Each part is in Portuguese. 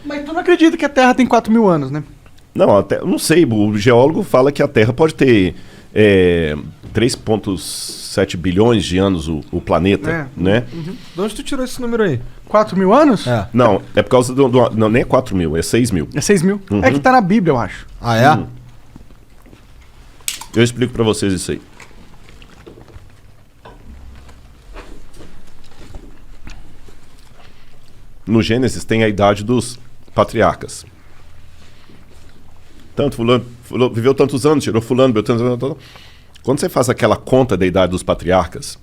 Mas tu não acredita que a Terra tem 4.000 anos, né? Não, até, não sei, o geólogo fala que a Terra pode ter 3,7 bilhões de anos o planeta, né? Uhum. De onde tu tirou esse número aí? 4.000 anos? É. Não, é por causa não, nem é 4.000, é 6.000. É 6.000. Uhum. É que tá na Bíblia, eu acho. Ah, é? Eu explico pra vocês isso aí. No Gênesis tem a idade dos patriarcas. Tanto fulano viveu tantos anos, tirou fulano, viveu tantos anos. Quando você faz aquela conta da idade dos patriarcas,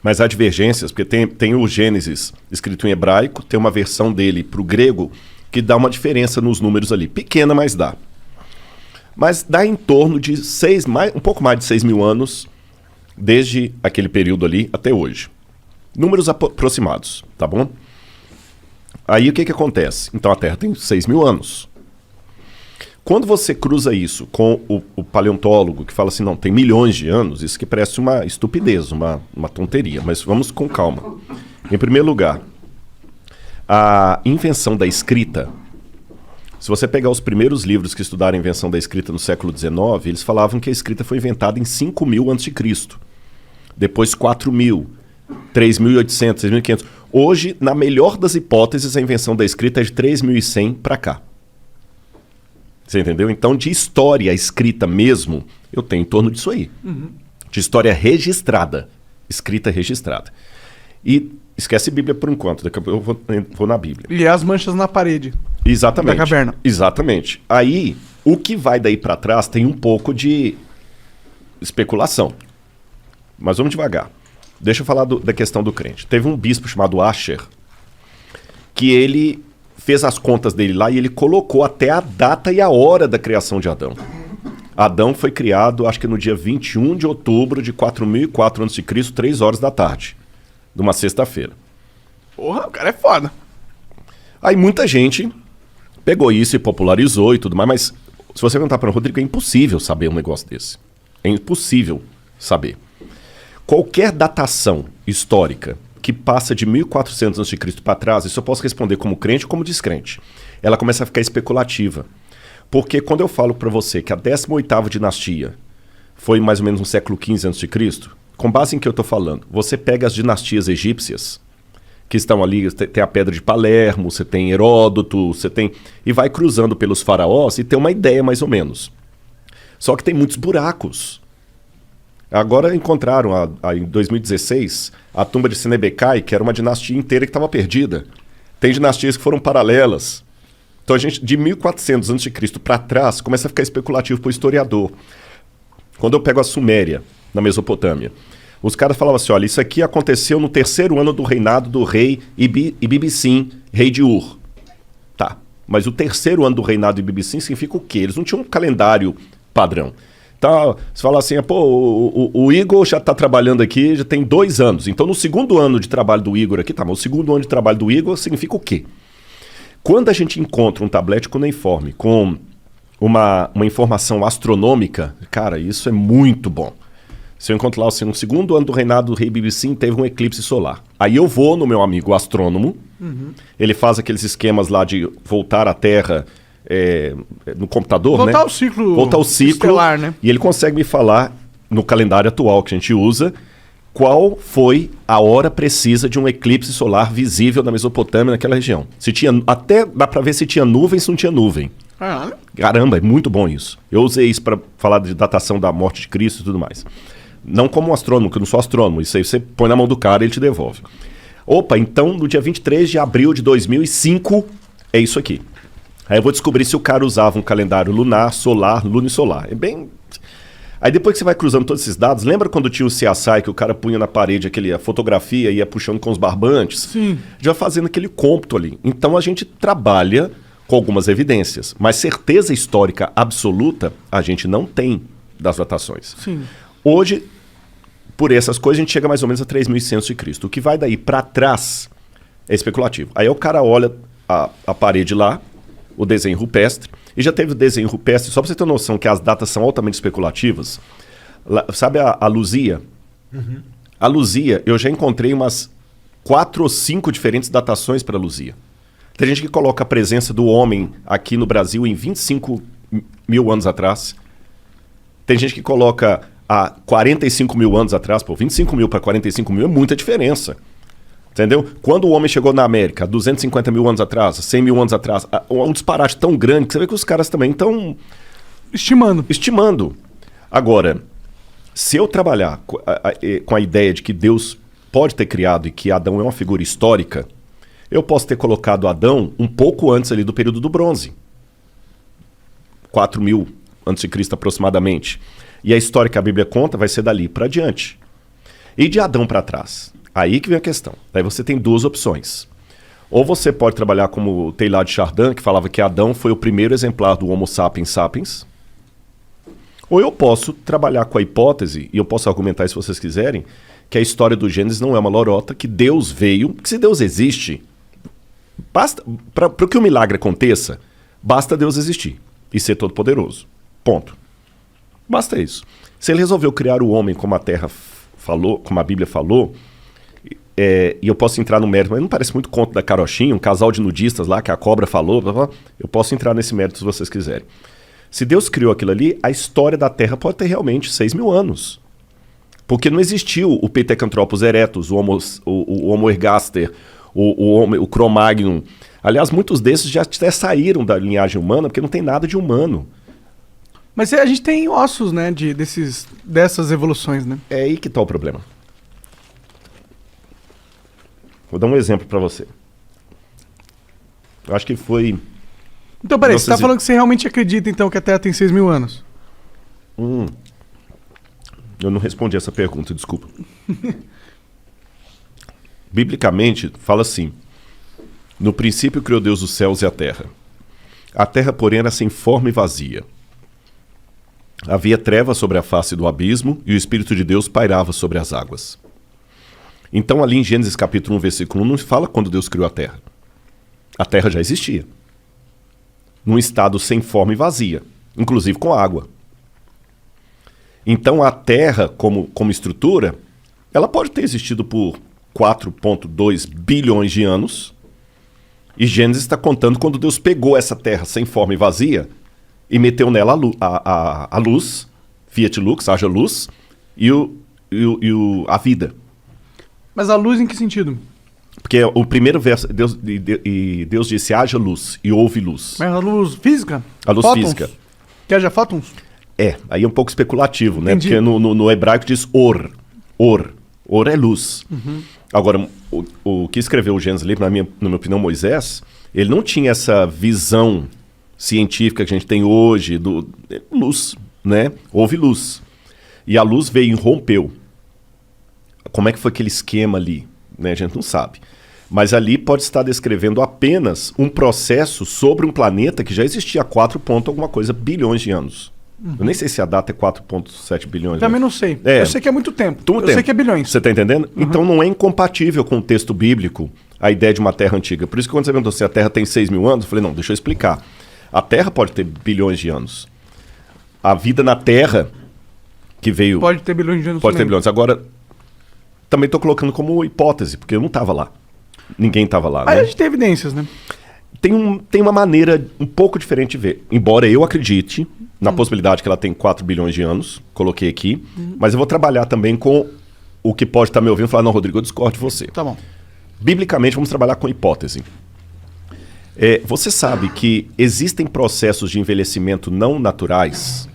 mas há divergências, porque tem o Gênesis escrito em hebraico, tem uma versão dele para o grego que dá uma diferença nos números ali. Pequena, mas dá. Mas dá em torno de um pouco mais de 6.000 anos, desde aquele período ali até hoje. Números aproximados, tá bom? Aí o que acontece? Então a Terra tem 6.000 anos. Quando você cruza isso com o paleontólogo que fala assim, não, tem milhões de anos, isso que parece uma estupidez, uma tonteria, mas vamos com calma. Em primeiro lugar, a invenção da escrita, se você pegar os primeiros livros que estudaram a invenção da escrita no século XIX, eles falavam que a escrita foi inventada em 5.000 a.C., depois 4.000, 3.800, 6.500. Hoje, na melhor das hipóteses, a invenção da escrita é de 3.100 para cá. Você entendeu? Então, de história escrita mesmo, eu tenho em torno disso aí. Uhum. De história registrada. Escrita registrada. E esquece Bíblia por enquanto, daqui a pouco eu vou na Bíblia. E as manchas na parede. Exatamente. Da caverna. Exatamente. Aí, o que vai daí para trás tem um pouco de especulação. Mas vamos devagar. Deixa eu falar da questão do crente. Teve um bispo chamado Asher, que ele fez as contas dele lá e ele colocou até a data e a hora da criação de Adão. Adão foi criado, acho que no dia 21 de outubro de 4.004 a.C., 3 horas da tarde, de uma sexta-feira. Porra, o cara é foda. Aí muita gente pegou isso e popularizou e tudo mais, mas se você perguntar para o Rodrigo, é impossível saber um negócio desse. É impossível saber. Qualquer datação histórica que passa de 1.400 a.C. para trás, isso eu posso responder como crente ou como descrente. Ela começa a ficar especulativa. Porque quando eu falo para você que a 18ª dinastia foi mais ou menos no século XV a.C., com base em que eu estou falando, você pega as dinastias egípcias, que estão ali, tem a Pedra de Palermo, você tem Heródoto, você tem... E vai cruzando pelos faraós e tem uma ideia mais ou menos. Só que tem muitos buracos. Agora encontraram, em 2016, a tumba de Senebekai, que era uma dinastia inteira que estava perdida. Tem dinastias que foram paralelas. Então a gente, de 1400 a.C. para trás, começa a ficar especulativo para o historiador. Quando eu pego a Suméria, na Mesopotâmia, os caras falavam assim, olha, isso aqui aconteceu no 3º ano do reinado do rei Ibibissim, rei de Ur. Tá, mas o 3º ano do reinado de Ibibissim significa o quê? Eles não tinham um calendário padrão. Então, você fala assim, pô, o Igor já está trabalhando aqui, já tem 2 anos. Então, no 2º ano de trabalho do Igor aqui, tá, mas o 2º ano de trabalho do Igor significa o quê? Quando a gente encontra um tablete cuneiforme com uma informação astronômica, cara, isso é muito bom. Se eu encontro lá, assim, no 2º ano do reinado do rei Ibibissim, teve um eclipse solar. Aí eu vou no meu amigo astrônomo, ele faz aqueles esquemas lá de voltar à Terra... no computador, voltar né? Ao ciclo voltar ao ciclo estelar, né? E ele consegue me falar, no calendário atual que a gente usa, qual foi a hora precisa de um eclipse solar visível na Mesopotâmia, naquela região. Se tinha, até dá para ver se tinha nuvem, se não tinha nuvem. Caramba, é muito bom isso. Eu usei isso para falar de datação da morte de Cristo e tudo mais. Não como um astrônomo, que eu não sou astrônomo. Isso aí você põe na mão do cara e ele te devolve. Opa, então no dia 23 de abril de 2005 é isso aqui. Aí eu vou descobrir se o cara usava um calendário lunar, solar, lunisolar. É bem... Aí depois que você vai cruzando todos esses dados, lembra quando tinha o CSI que o cara punha na parede a fotografia e ia puxando com os barbantes? Sim. Já fazendo aquele cômputo ali. Então a gente trabalha com algumas evidências, mas certeza histórica absoluta a gente não tem das datações. Sim. Hoje, por essas coisas, a gente chega mais ou menos a 3.100 a.C. O que vai daí para trás é especulativo. Aí o cara olha a parede lá, o desenho rupestre, e já teve o desenho rupestre, só para você ter noção que as datas são altamente especulativas. Sabe a Luzia? Uhum. A Luzia, eu já encontrei umas 4 ou 5 diferentes datações para a Luzia. Tem gente que coloca a presença do homem aqui no Brasil em 25 mil anos atrás. Tem gente que coloca há 45 mil anos atrás. Pô, 25 mil para 45 mil é muita diferença. Entendeu? Quando o homem chegou na América, 250 mil anos atrás, 100 mil anos atrás, um disparate tão grande que você vê que os caras também estão estimando. Agora, se eu trabalhar com a ideia de que Deus pode ter criado e que Adão é uma figura histórica, eu posso ter colocado Adão um pouco antes ali do período do bronze. 4.000 antes de Cristo aproximadamente. E a história que a Bíblia conta vai ser dali para diante. E de Adão para trás? Aí que vem a questão. Daí você tem duas opções. Ou você pode trabalhar como o Teilhard de Chardin, que falava que Adão foi o primeiro exemplar do Homo sapiens sapiens. Ou eu posso trabalhar com a hipótese, e eu posso argumentar isso se vocês quiserem, que a história do Gênesis não é uma lorota, que Deus veio, que se Deus existe, basta para que o milagre aconteça, basta Deus existir e ser todo-poderoso. Ponto. Basta isso. Se ele resolveu criar o homem como a Terra falou, como a Bíblia falou, e eu posso entrar no mérito, mas não parece muito conto da carochinha, um casal de nudistas lá que a cobra falou, blá, blá, eu posso entrar nesse mérito se vocês quiserem. Se Deus criou aquilo ali, a história da Terra pode ter realmente 6 mil anos. Porque não existiu o Pithecanthropus erectus, o Homo ergaster, o Cro-Magnon. Aliás, muitos desses já até saíram da linhagem humana, porque não tem nada de humano. Mas a gente tem ossos, né, dessas evoluções, né? É aí que está o problema. Vou dar um exemplo para você. Eu acho que foi... Então, peraí, você tá falando que você realmente acredita, então, que a Terra tem 6 mil anos? Eu não respondi essa pergunta, desculpa. Biblicamente, fala assim: no princípio criou Deus os céus e a terra. A terra, porém, era sem forma e vazia. Havia trevas sobre a face do abismo e o Espírito de Deus pairava sobre as águas. Então, ali em Gênesis capítulo 1, versículo 1, não fala quando Deus criou a terra. A terra já existia. Num estado sem forma e vazia, inclusive com água. Então, a terra, como estrutura, ela pode ter existido por 4,2 bilhões de anos. E Gênesis está contando quando Deus pegou essa terra sem forma e vazia e meteu nela a luz, fiat lux, haja luz, e a vida. Mas a luz em que sentido? Porque o primeiro verso, Deus disse, haja luz, e houve luz. Mas a luz física? A luz Fótons? física. Que haja fótons? Aí é um pouco especulativo, né? Entendi. Porque no hebraico diz or. Or é luz. Uhum. Agora, o que escreveu o Gênesis ali, na minha opinião, Moisés, ele não tinha essa visão científica que a gente tem hoje, luz, né? Houve luz. E a luz veio e rompeu. Como é que foi aquele esquema ali? Né? A gente não sabe. Mas ali pode estar descrevendo apenas um processo sobre um planeta que já existia há 4 alguma coisa bilhões de anos. Uhum. Eu nem sei se a data é 4,7 bilhões. Também não sei. Eu sei que é muito tempo. Sei que é bilhões. Você está entendendo? Uhum. Então não é incompatível com o texto bíblico a ideia de uma Terra antiga. Por isso que quando você perguntou se a Terra tem 6 mil anos, eu falei, não, deixa eu explicar. A Terra pode ter bilhões de anos. A vida na Terra que veio... Pode ter bilhões de anos Pode também. ter bilhões. Agora, também estou colocando como hipótese, porque eu não estava lá. Ninguém estava lá. Aí né? a gente tem evidências, né? Tem uma maneira um pouco diferente de ver. Embora eu acredite na possibilidade que ela tem 4 bilhões de anos, coloquei aqui, mas eu vou trabalhar também com o que pode estar me ouvindo e falar, não, Rodrigo, eu discordo de você. Tá bom. Biblicamente, vamos trabalhar com hipótese. Você sabe que existem processos de envelhecimento não naturais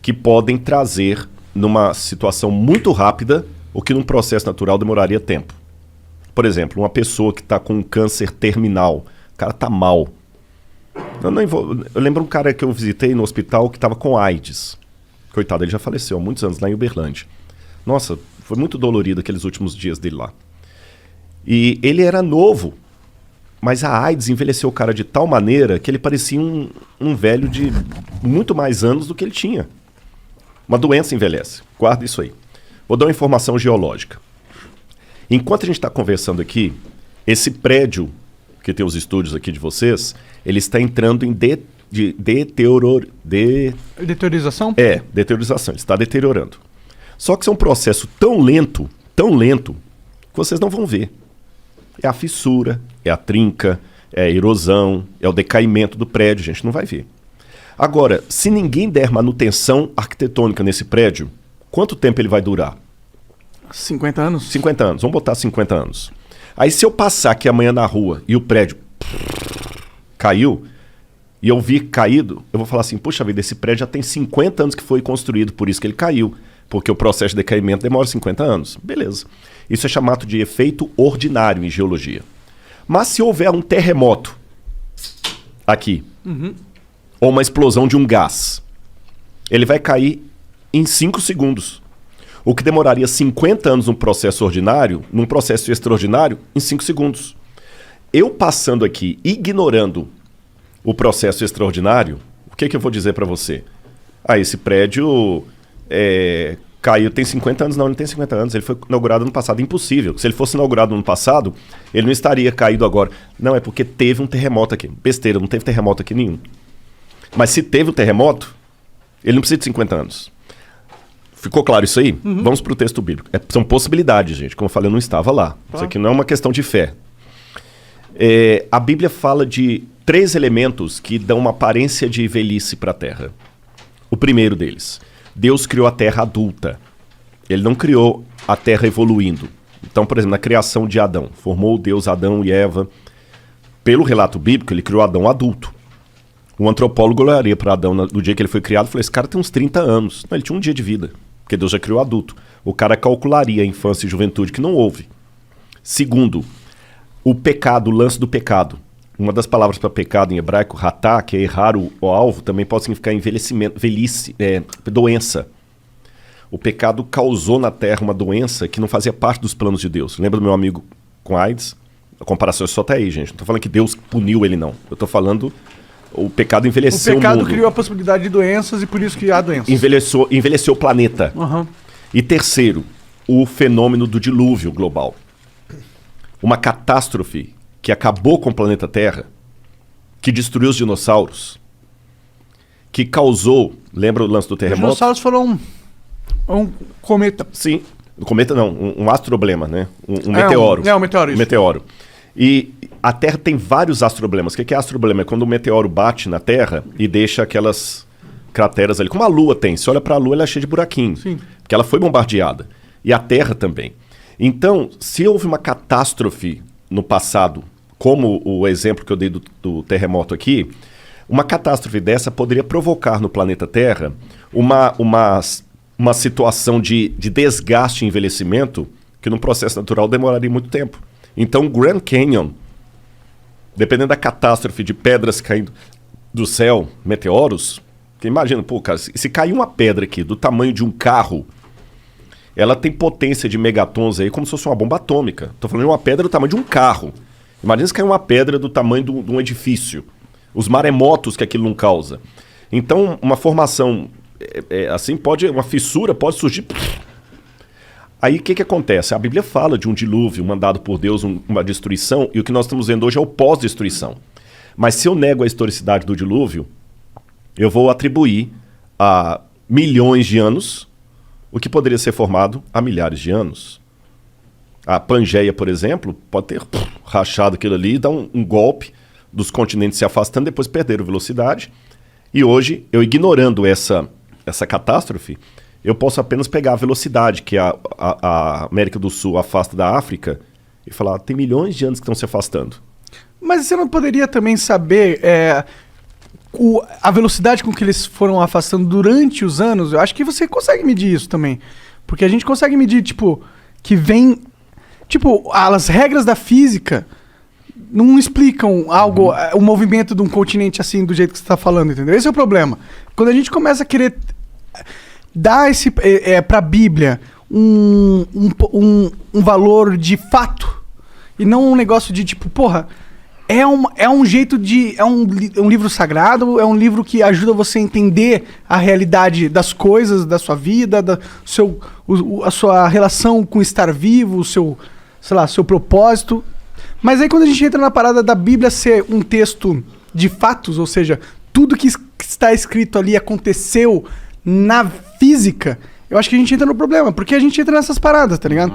que podem trazer, numa situação muito rápida, o que num processo natural demoraria tempo. Por exemplo, uma pessoa que está com um câncer terminal, o cara está mal. Eu lembro um cara que eu visitei no hospital que estava com AIDS. Coitado, ele já faleceu há muitos anos lá em Uberlândia. Nossa, foi muito dolorido aqueles últimos dias dele lá. E ele era novo, mas a AIDS envelheceu o cara de tal maneira que ele parecia um velho de muito mais anos do que ele tinha. Uma doença envelhece. Guarda isso aí. Vou dar uma informação geológica. Enquanto a gente está conversando aqui, esse prédio, que tem os estúdios aqui de vocês, ele está entrando em Deteriorização? Deteriorização. Ele está deteriorando. Só que isso é um processo tão lento, que vocês não vão ver. É a fissura, é a trinca, é a erosão, é o decaimento do prédio, a gente não vai ver. Agora, se ninguém der manutenção arquitetônica nesse prédio, quanto tempo ele vai durar? 50 anos? 50 anos, vamos botar 50 anos. Aí se eu passar aqui amanhã na rua e o prédio caiu, e eu vi caído, eu vou falar assim, puxa vida, esse prédio já tem 50 anos que foi construído, por isso que ele caiu, porque o processo de decaimento demora 50 anos. Beleza. Isso é chamado de efeito ordinário em geologia. Mas se houver um terremoto aqui, ou uma explosão de um gás, ele vai cair em 5 segundos. O que demoraria 50 anos num processo ordinário, num processo extraordinário, em 5 segundos. Eu passando aqui, ignorando o processo extraordinário, o que eu vou dizer para você? Esse prédio caiu, tem 50 anos. Não, ele não tem 50 anos, ele foi inaugurado no passado. Impossível. Se ele fosse inaugurado no passado, ele não estaria caído agora. Não, é porque teve um terremoto aqui. Besteira, não teve terremoto aqui nenhum. Mas se teve um terremoto, ele não precisa de 50 anos. Ficou claro isso aí? Vamos para o texto bíblico. São possibilidades, gente. Como eu falei, eu não estava lá. Isso aqui não é uma questão de fé. A Bíblia fala de 3 elementos que dão uma aparência de velhice para a Terra. O primeiro deles, Deus criou a Terra adulta. Ele não criou a Terra evoluindo. Então, por exemplo, na criação de Adão, formou Deus Adão e Eva. Pelo relato bíblico, ele criou Adão adulto. O antropólogo olharia para Adão no dia que ele foi criado e falou, esse cara tem uns 30 anos. Não, ele tinha um dia de vida, porque Deus já criou adulto. O cara calcularia a infância e juventude, que não houve. Segundo, o pecado, o lance do pecado. Uma das palavras para pecado em hebraico, ratá, que é errar o alvo, também pode significar envelhecimento, velhice, doença. O pecado causou na Terra uma doença que não fazia parte dos planos de Deus. Lembra do meu amigo com AIDS? A comparação é só até aí, gente. Não estou falando que Deus puniu ele, não. Eu estou falando... O pecado envelheceu o mundo. O pecado criou a possibilidade de doenças e por isso que há doenças. Envelheceu o planeta. E terceiro, o fenômeno do dilúvio global. Uma catástrofe que acabou com o planeta Terra, que destruiu os dinossauros, que causou... Lembra o lance do terremoto? Os dinossauros foram um cometa. Sim. Um cometa não, um astroblema, né? Um meteoro. Um meteoro, isso. Um meteoro. E a Terra tem vários astroblemas. O que é astroblema? É quando o meteoro bate na Terra e deixa aquelas crateras ali. Como a Lua tem. Se olha para a Lua, ela é cheia de buraquinhos. Sim. Porque ela foi bombardeada. E a Terra também. Então, se houve uma catástrofe no passado, como o exemplo que eu dei do terremoto aqui, uma catástrofe dessa poderia provocar no planeta Terra uma situação de desgaste e envelhecimento que num processo natural demoraria muito tempo. Então, o Grand Canyon, dependendo da catástrofe de pedras caindo do céu, meteoros, que imagina, pô, cara, se cair uma pedra aqui do tamanho de um carro, ela tem potência de megatons aí como se fosse uma bomba atômica. Tô falando de uma pedra do tamanho de um carro. Imagina se cair uma pedra do tamanho de um edifício. Os maremotos que aquilo não causa. Então, uma formação assim uma fissura pode surgir... Aí o que acontece? A Bíblia fala de um dilúvio mandado por Deus, uma destruição, e o que nós estamos vendo hoje é o pós-destruição. Mas se eu nego a historicidade do dilúvio, eu vou atribuir a milhões de anos o que poderia ser formado há milhares de anos. A Pangeia, por exemplo, pode ter rachado aquilo ali, dar um golpe dos continentes se afastando, depois perderam velocidade. E hoje, eu ignorando essa catástrofe, eu posso apenas pegar a velocidade que a América do Sul afasta da África e falar, tem milhões de anos que estão se afastando. Mas você não poderia também saber a velocidade com que eles foram afastando durante os anos? Eu acho que você consegue medir isso também. Porque a gente consegue medir, que vem... as regras da física não explicam algo, o movimento de um continente assim, do jeito que você está falando, entendeu? Esse é o problema. Quando a gente começa a querer... dá para a Bíblia um valor de fato e não um negócio de é um jeito de... É um livro sagrado, é um livro que ajuda você a entender a realidade das coisas, da sua vida, a sua relação com estar vivo, o seu propósito. Mas aí quando a gente entra na parada da Bíblia ser um texto de fatos, ou seja, tudo que está escrito ali aconteceu na física, eu acho que a gente entra no problema, porque a gente entra nessas paradas, tá ligado?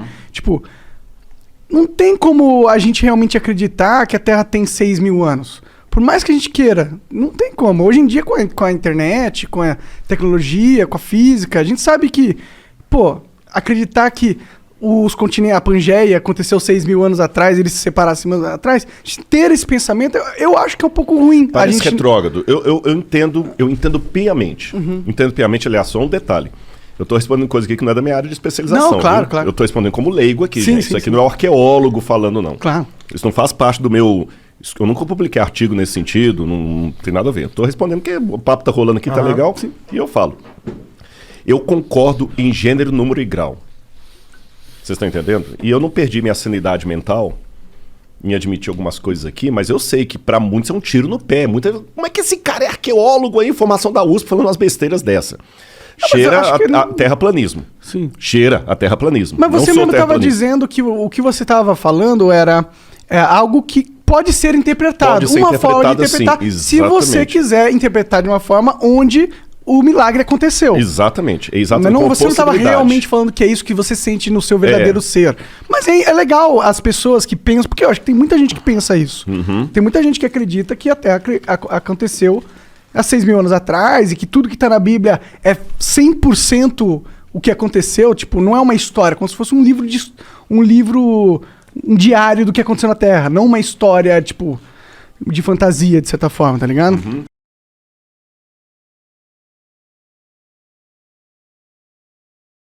não tem como a gente realmente acreditar que a Terra tem 6 mil anos. Por mais que a gente queira, não tem como. Hoje em dia, com a internet, com a tecnologia, com a física, a gente sabe que, pô, acreditar que os continentes, a Pangeia aconteceu 6 mil anos atrás, eles se separaram 6 mil anos atrás, ter esse pensamento, eu acho que é um pouco ruim. Parece retrógrado. Eu entendo piamente. Entendo piamente, aliás, só um detalhe. Eu estou respondendo coisa aqui que não é da minha área de especialização. Não, claro, viu? claro. Eu estou respondendo como leigo aqui, Sim, gente. sim, Isso aqui sim. não é um arqueólogo falando, não. Claro. Isso não faz parte do meu... Eu nunca publiquei artigo nesse sentido, não tem nada a ver. Eu estou respondendo porque o papo tá rolando aqui, tá legal, e eu falo. Eu concordo em gênero, número e grau. Vocês estão entendendo? E eu não perdi minha sanidade mental em admitir algumas coisas aqui, mas eu sei que pra muitos é um tiro no pé. Como é que esse cara é arqueólogo aí, formação da USP, falando umas besteiras dessa? Cheira a terraplanismo. Sim. Cheira a terraplanismo. Mas você Não sou mesmo estava terraplanista. dizendo que o que você estava falando era algo que pode ser interpretado. Pode ser uma forma de interpretado, interpretar, sim, se você exatamente. quiser interpretar de uma forma onde o milagre aconteceu. Exatamente. É Mas exatamente não, como você não estava possibilidade. realmente falando que é isso que você sente no seu verdadeiro ser. Mas é legal as pessoas que pensam, porque eu acho que tem muita gente que pensa isso. Tem muita gente que acredita que a Terra aconteceu há 6 mil anos atrás e que tudo que está na Bíblia é 100% o que aconteceu. Tipo, não é uma história, como se fosse um diário do que aconteceu na Terra, não uma história, tipo, de fantasia, de certa forma, tá ligado?